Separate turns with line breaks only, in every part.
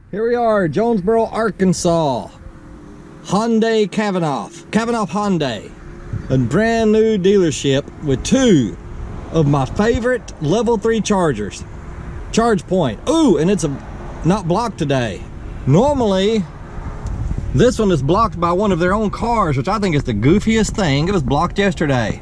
Here we are, Jonesboro, Arkansas. Hyundai Cavenaugh Hyundai. A brand new dealership with two of my favorite level 3 chargers. Charge point. Ooh, and it's not blocked today. Normally, this one is blocked by one of their own cars, which I think is the goofiest thing. It was blocked yesterday,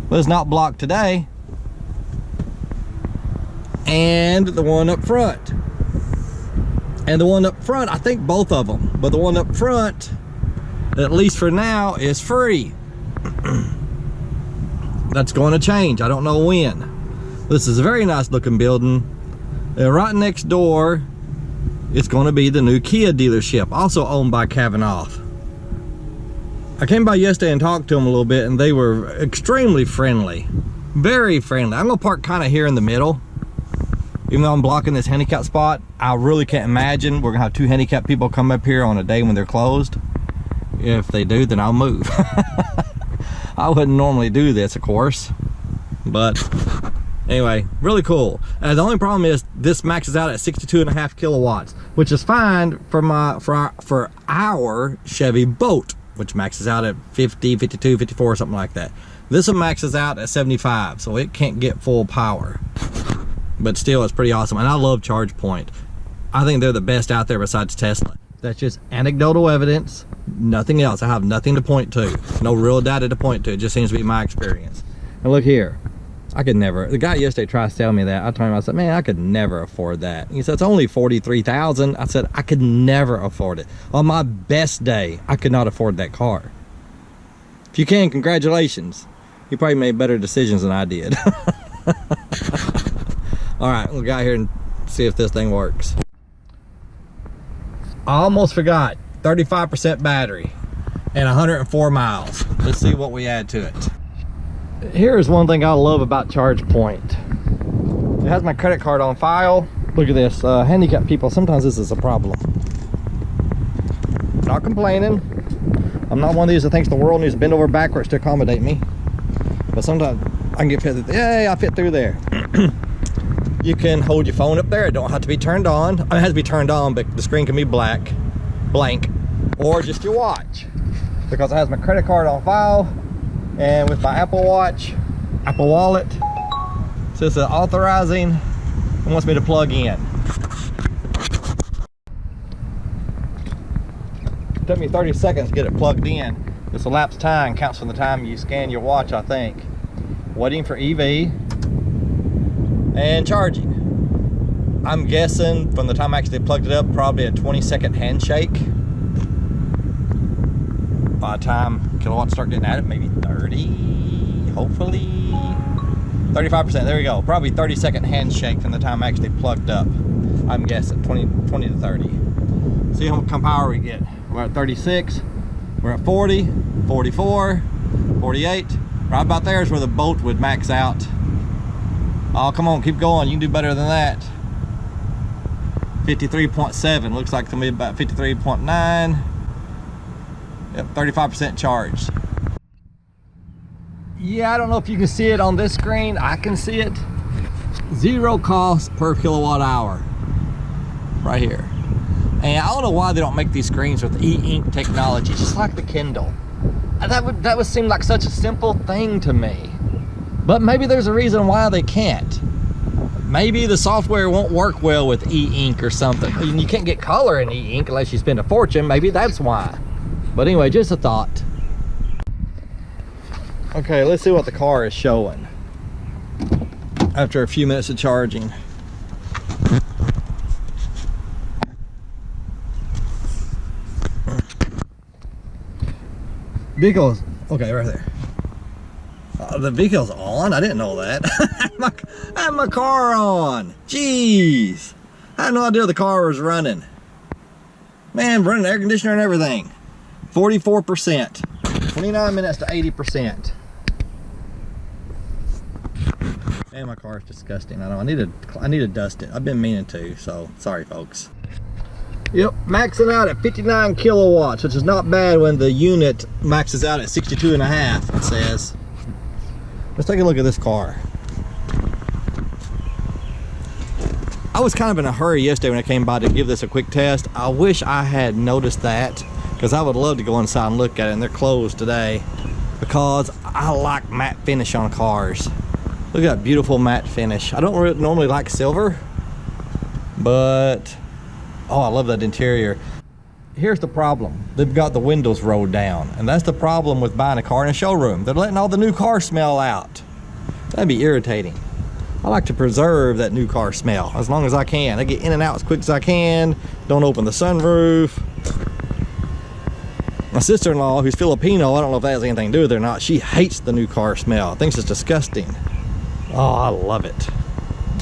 but it's not blocked today. And the one up front. And the one up front, I think both of them, but the one up front, at least for now, is free. That's going to change. I don't know when. This is a very nice looking building. And right next door, it's going to be the new Kia dealership, also owned by Cavenaugh. I came by yesterday and talked to them a little bit, and they were extremely friendly. Very friendly. I'm going to park kind of here in the middle. Even though I'm blocking this handicap spot, I really can't imagine we're gonna have 2 handicapped people come up here on a day when they're closed. If they do, then I'll move. I wouldn't normally do this, of course, but anyway, really cool. The only problem is this maxes out at 62.5 kilowatts, which is fine for our Chevy Bolt, which maxes out at 50, 52, 54, something like that. This one maxes out at 75, so it can't get full power. But still, it's pretty awesome, and I love ChargePoint. I think they're the best out there besides Tesla. That's just anecdotal evidence, nothing else. I have nothing to point to, no real data to point to. It just seems to be my experience. And look here, I could never. The guy yesterday tried to tell me that. I told him, I said, man, I could never afford that. He said, it's only $43,000. I said, I could never afford it. On my best day, I could not afford that car. If you can, congratulations. You probably made better decisions than I did. All right, we'll go out here and see if this thing works. I almost forgot, 35% battery and 104 miles. Let's see what we add to it. Here's one thing I love about ChargePoint. It has my credit card on file. Look at this, handicapped people, sometimes this is a problem. Not complaining. I'm not one of these that thinks the world needs to bend over backwards to accommodate me. But sometimes I can get fit. Yay, I fit through there. You can hold your phone up there. It don't have to be turned on. I mean, it has to be turned on, but the screen can be blank, or just your watch. Because it has my credit card on file, and with my Apple Watch, Apple Wallet, so it's authorizing and wants me to plug in. It took me 30 seconds to get it plugged in. This elapsed time counts from the time you scan your watch, I think. Waiting for EV. And charging. I'm guessing from the time I actually plugged it up, probably a 20-second handshake. By the time kilowatts start getting at it, maybe 30, hopefully. 35%, there we go. Probably 30-second handshake from the time I actually plugged up. I'm guessing 20 to 30. See how much power we get. We're at 36, we're at 40, 44, 48. Right about there is where the Bolt would max out. Oh, come on, keep going. You can do better than that. 53.7. Looks like it's gonna be about 53.9. Yep, 35% charged. Yeah, I don't know if you can see it on this screen. I can see it. 0 cost per kilowatt hour. Right here. And I don't know why they don't make these screens with e-ink technology, just like the Kindle. That would seem like such a simple thing to me. But maybe there's a reason why they can't. Maybe the software won't work well with e-ink or something. You can't get color in e-ink unless you spend a fortune. Maybe that's why. But anyway, just a thought. Okay, let's see what the car is showing after a few minutes of charging. Vehicles, okay, right there. The vehicle's on? I didn't know that. I had my car on. Jeez. I had no idea the car was running. Man, running air conditioner and everything. 44%. 29 minutes to 80%. Man, my car is disgusting. I know. I need to dust it. I've been meaning to, so sorry, folks. Yep, maxing out at 59 kilowatts, which is not bad when the unit maxes out at 62.5, it says. Let's take a look at this car. I was kind of in a hurry yesterday when I came by to give this a quick test. I wish I had noticed that, because I would love to go inside and look at it, and they're closed today because I like matte finish on cars. Look at that beautiful matte finish. I don't really normally like silver, but oh, I love that interior. Here's the problem. They've got the windows rolled down, and that's the problem with buying a car in a showroom. They're letting all the new car smell out. That'd be irritating. I like to preserve that new car smell as long as I can. I get in and out as quick as I can. Don't open the sunroof. My sister-in-law, who's Filipino, I don't know if that has anything to do with it or not, she hates the new car smell. Thinks it's disgusting. Oh, I love it.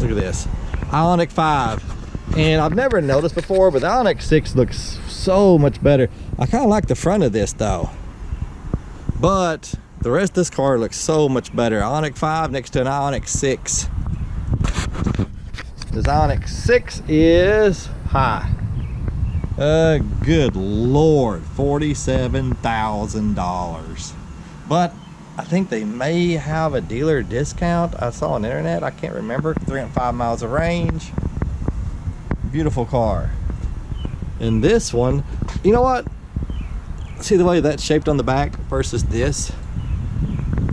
Look at this. Ioniq 5. And I've never noticed before, but the Ioniq 6 looks so much better. I kind of like the front of this though. But the rest of this car looks so much better. Ioniq 5 next to an Ioniq 6. This Ioniq 6 is high. Good Lord, $47,000. But I think they may have a dealer discount. I saw on the internet, I can't remember. 305 miles of range. Beautiful car. And this one, you know what? See the way that's shaped on the back versus this?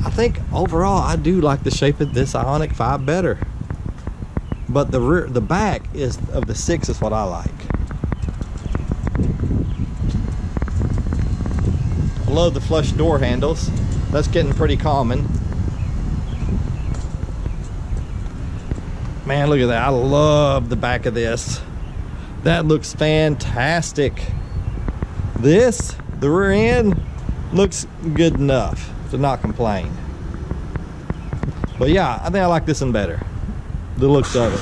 I think overall I do like the shape of this Ioniq 5 better. But the rear, the back is of the 6 is what I like. I love the flush door handles. That's getting pretty common. Man, look at that. I love the back of this. That looks fantastic. This, the rear end, looks good enough to not complain. But yeah, I think I like this one better. The looks of it.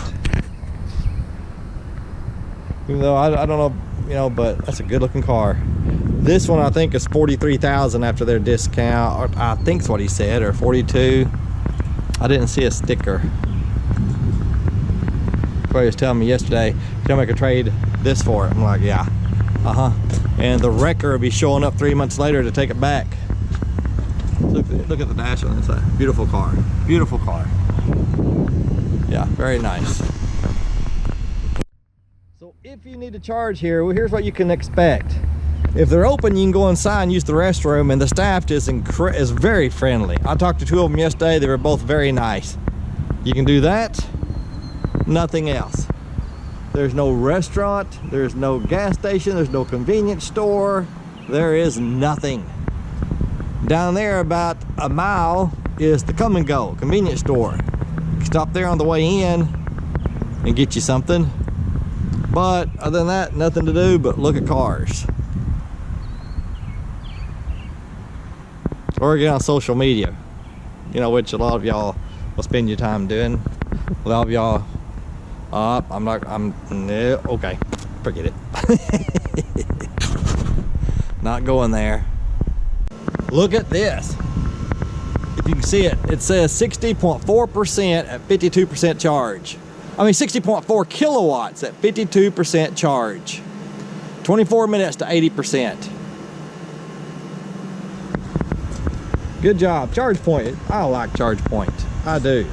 Even though I don't know, you know, but that's a good looking car. This one I think is $43,000 after their discount, or I think's what he said, or $42,000. I didn't see a sticker. He was telling me yesterday, he'll make a trade this for it. I'm like, yeah, and the wrecker will be showing up 3 months later to take it back. Look at the dash on this side. Beautiful car. Beautiful car. Yeah, very nice. So if you need to charge here, well, here's what you can expect. If they're open, you can go inside and use the restroom, and the staff is very friendly. I talked to two of them yesterday. They were both very nice. You can do that. Nothing else. There's no restaurant. There's no gas station. There's no convenience store. There is nothing. Down there about a mile is the Come and Go convenience store. Stop there on the way in and get you something. But other than that, nothing to do but look at cars. Or get on social media, you know, which a lot of y'all will spend your time doing. A lot of y'all, no, okay, forget it. Not going there. Look at this. If you can see it, it says 60.4% at 52% charge. I mean 60.4 kilowatts at 52% charge. 24 minutes to 80%. Good job, Charge Point. I like Charge Point, I do.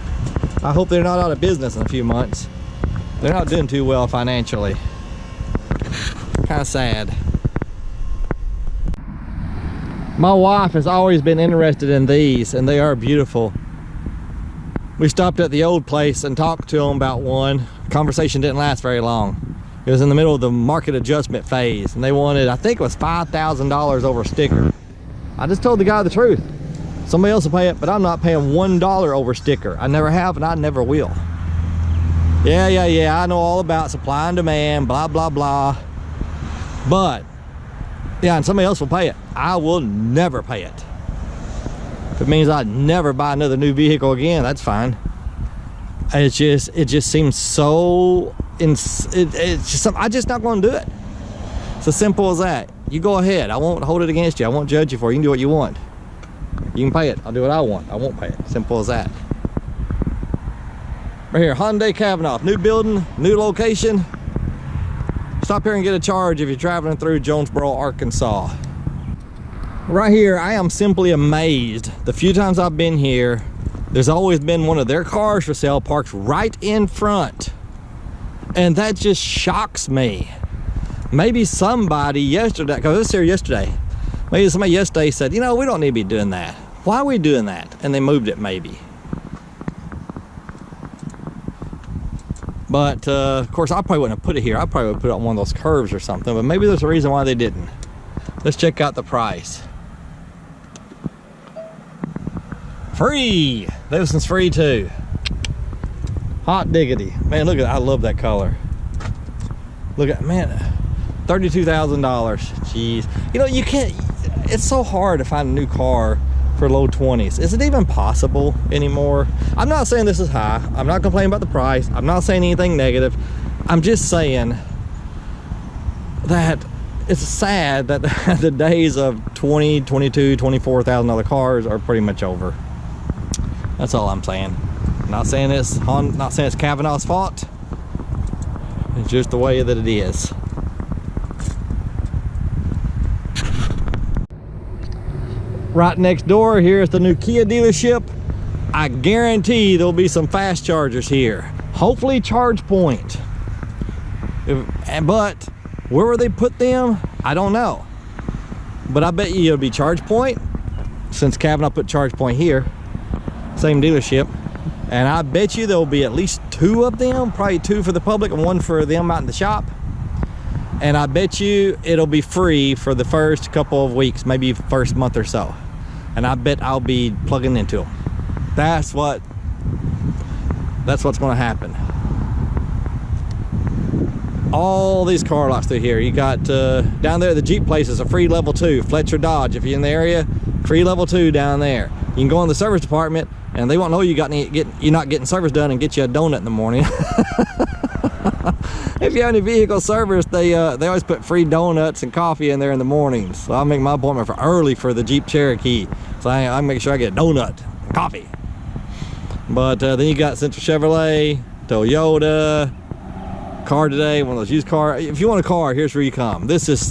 I hope they're not out of business in a few months. They're not doing too well financially. Kind of sad. My wife has always been interested in these, and they are beautiful. We stopped at the old place and talked to them about one. Conversation didn't last very long. It was in the middle of the market adjustment phase, and they wanted, I think it was $5,000 over a sticker. I just told the guy the truth. Somebody else will pay it, but I'm not paying $1 over sticker. I never have, and I never will. Yeah, I know all about supply and demand, blah, blah, blah. But, yeah, and somebody else will pay it. I will never pay it. If it means I'd never buy another new vehicle again, that's fine. It just seems so, it's just, I'm just not going to do it. It's as simple as that. You go ahead. I won't hold it against you. I won't judge you for it. You can do what you want. You can pay it. I'll do what I want. I won't pay it. Simple as that. Right here, Hyundai Cavenaugh. New building, new location. Stop here and get a charge if you're traveling through Jonesboro, Arkansas. Right here, I am simply amazed. The few times I've been here, there's always been one of their cars for sale parked right in front And that just shocks me. Maybe somebody yesterday, because I was here yesterday, maybe somebody yesterday said, you know, we don't need to be doing that. Why are we doing that? And they moved it maybe. But of course I probably wouldn't have put it here. I probably would put it on one of those curves or something, but maybe there's a reason why they didn't. Let's check out the price. Free! This one's free too. Hot diggity. Man, look at that. I love that color. Look at, man, $32,000. Jeez. You know, you can't, it's so hard to find a new car for low 20s. Is it even possible anymore? I'm not saying this is high. I'm not complaining about the price. I'm not saying anything negative. I'm just saying that it's sad that the days of $20,000, $22,000, $24,000 cars are pretty much over. That's all I'm saying. Not saying it's Cavenaugh's fault. It's just the way that it is. Right next door, here's the new Kia dealership. I guarantee there'll be some fast chargers here. Hopefully charge point. But where will they put them? I don't know. But I bet you it'll be charge point, since Cavenaugh put charge point here. Same dealership. And I bet you there'll be at least 2 of them, probably 2 for the public and 1 for them out in the shop. And I bet you it'll be free for the first couple of weeks, maybe first month or so. And I bet I'll be plugging into them. That's what's going to happen. All these car lots through here. You got down there, the Jeep place is a free level 2. Fletcher Dodge, if you're in the area, free level 2 down there. You can go in the service department and they won't know you're not getting service done and get you a donut in the morning. If you have any vehicle service, they always put free donuts and coffee in there in the mornings. So I'll make my appointment for early for the Jeep Cherokee. So I make sure I get a donut and coffee. But then you got Central Chevrolet, Toyota, Car Today, one of those used cars. If you want a car, here's where you come. This is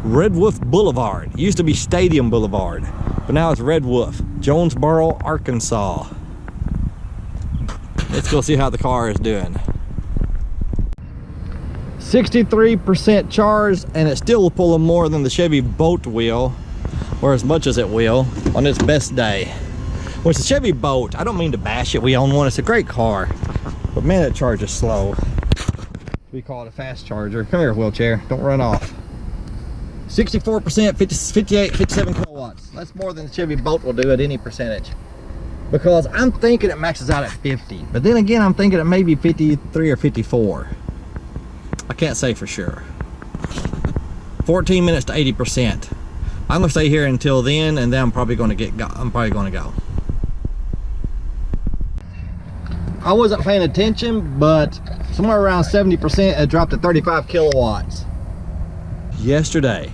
Red Wolf Boulevard. It used to be Stadium Boulevard, but now it's Red Wolf, Jonesboro, Arkansas. Let's go see how the car is doing. 63% charged, and it still will pull more than the Chevy Bolt will, or as much as it will on its best day. Which the Chevy Bolt, I don't mean to bash it, we own one, it's a great car, but man, it charges slow. We call it a fast charger. Come here, wheelchair, don't run off. 64%, 58, 57 kilowatts. That's more than the Chevy Bolt will do at any percentage. Because I'm thinking it maxes out at 50, but then again, I'm thinking it may be 53 or 54. I can't say for sure. 14 minutes to 80%. I'm gonna stay here until then, and then I'm probably gonna go. I wasn't paying attention, but somewhere around 70% it dropped to 35 kilowatts. Yesterday,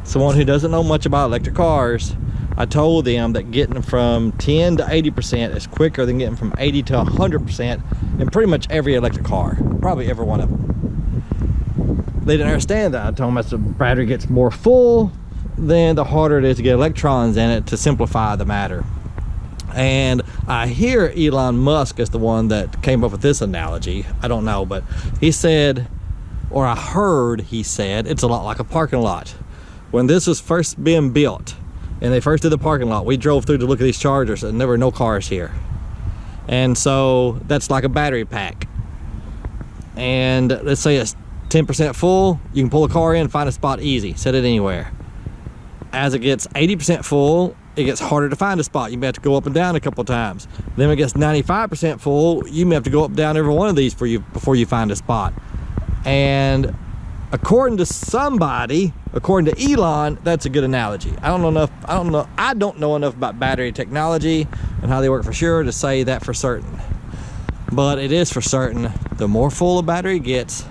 someone who doesn't know much about electric cars, I told them that getting from 10 to 80% is quicker than getting from 80 to 100% in pretty much every electric car, probably every one of them. They didn't understand that. I told them as the battery gets more full, then the harder it is to get electrons in it to simplify the matter. And I hear Elon Musk is the one that came up with this analogy. I don't know, but he said, or I heard he said, it's a lot like a parking lot. When this was first being built and they first did the parking lot, we drove through to look at these chargers and there were no cars here. And so that's like a battery pack. And let's say it's 10% full, you can pull a car in, find a spot easy, set it anywhere. As it gets 80% full, it gets harder to find a spot. You may have to go up and down a couple of times. Then when it gets 95% full, you may have to go up and down every one of these before you find a spot. And according to somebody, according to Elon, that's a good analogy. I don't know enough about battery technology and how they work for sure to say that for certain. But it is for certain, the more full a battery gets,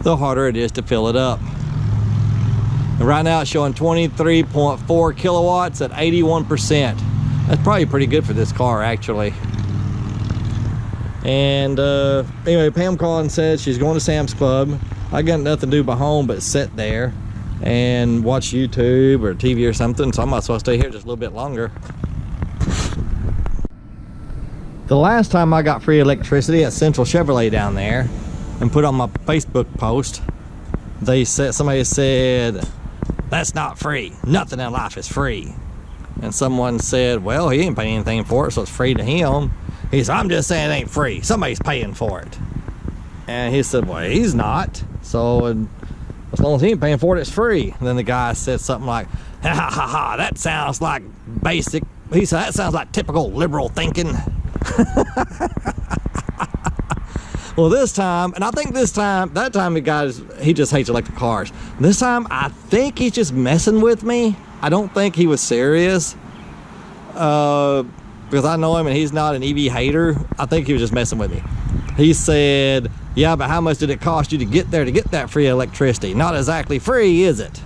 the harder it is to fill it up. And right now it's showing 23.4 kilowatts at 81%. That's probably pretty good for this car, actually. And anyway, Pam called and said she's going to Sam's Club. I got nothing to do by home but sit there and watch YouTube or TV or something, so I might as well stay here just a little bit longer. The last time I got free electricity at Central Chevrolet down there, and put on my Facebook post. Somebody said, that's not free. Nothing in life is free. And someone said, well, he ain't paying anything for it, so it's free to him. He said, I'm just saying it ain't free. Somebody's paying for it. And he said, well, he's not. So as long as he ain't paying for it, it's free. And then the guy said something like, ha ha ha ha, that sounds like basic. He said, that sounds like typical liberal thinking. Well, this time, and I think that time he just hates electric cars. This time, I think he's just messing with me. I don't think he was serious. Because I know him and he's not an EV hater. I think he was just messing with me. He said, yeah, but how much did it cost you to get there to get that free electricity? Not exactly free, is it?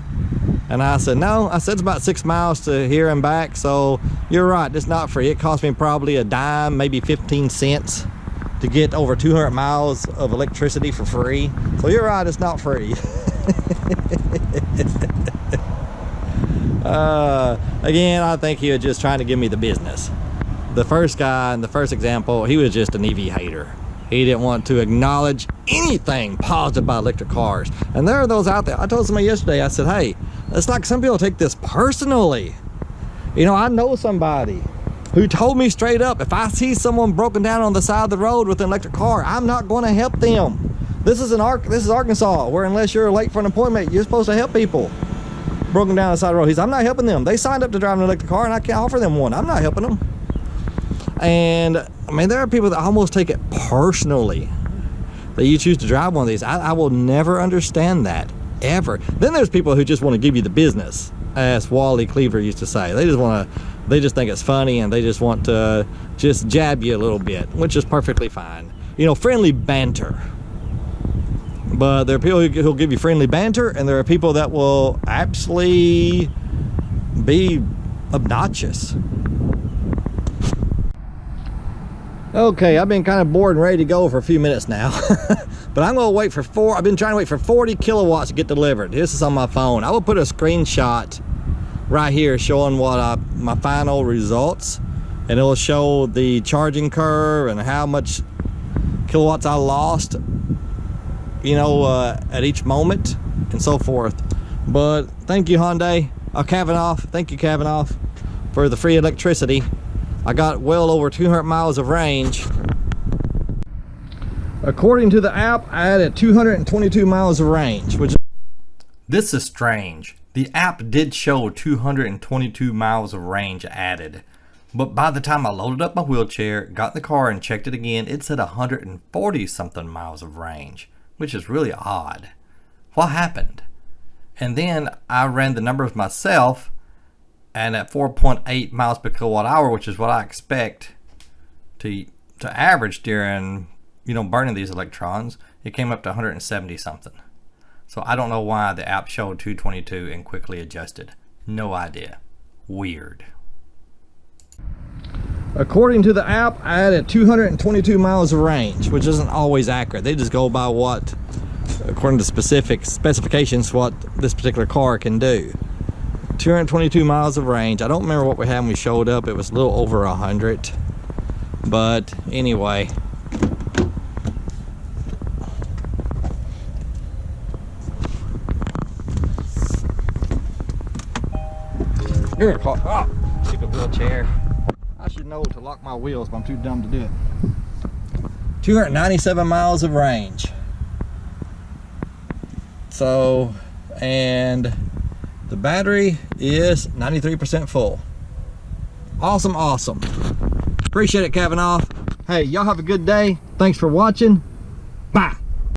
And I said, no. I said, it's about 6 miles to here and back, so you're right, it's not free. It cost me probably a dime, maybe 15 cents to get over 200 miles of electricity for free. So you're right, it's not free. Again, I think he was just trying to give me the business. The first guy in the first example, he was just an EV hater. He didn't want to acknowledge anything positive about electric cars. And there are those out there. I told somebody yesterday, I said, hey, it's like some people take this personally. You know, I know somebody who told me straight up, if I see someone broken down on the side of the road with an electric car, I'm not going to help them. This is Arkansas, where unless you're late for an appointment, you're supposed to help people broken down on the side of the road. He said, I'm not helping them. They signed up to drive an electric car and I can't offer them one. I'm not helping them. And I mean, there are people that almost take it personally that you choose to drive one of these. I will never understand that, ever. Then there's people who just want to give you the business, as Wally Cleaver used to say. They just think it's funny and they just want to just jab you a little bit, which is perfectly fine. You know, friendly banter. But there are people who'll give you friendly banter, and there are people that will actually be obnoxious. Okay, I've been kind of bored and ready to go for a few minutes now. But I'm gonna wait for I've been trying to wait for 40 kilowatts to get delivered. This is on my phone. I will put a screenshot right here showing what my final results, and it'll show the charging curve and how much kilowatts I lost, you know, at each moment and so forth. But thank you, Hyundai, Cavenaugh, thank you, Cavenaugh, for the free electricity. I got well over 200 miles of range. According to the app, I added 222 miles of range, which... This is strange. The app did show 222 miles of range added, but by the time I loaded up my wheelchair, got in the car and checked it again, it said 140 something miles of range, which is really odd. What happened? And then I ran the numbers myself, and at 4.8 miles per kilowatt hour, which is what I expect to average during, you know, burning these electrons, it came up to 170 something. So I don't know why the app showed 222 and quickly adjusted. No idea. Weird. According to the app, I added 222 miles of range, which isn't always accurate. They just go by what, according to specific specifications, what this particular car can do. 222 miles of range. I don't remember what we had when we showed up. It was a little over 100. But anyway. Here, oh, stupid wheelchair. I should know to lock my wheels, but I'm too dumb to do it. 297 miles of range. So, and the battery is 93% full. Awesome, awesome. Appreciate it, Cavenaugh. Hey, y'all have a good day. Thanks for watching. Bye.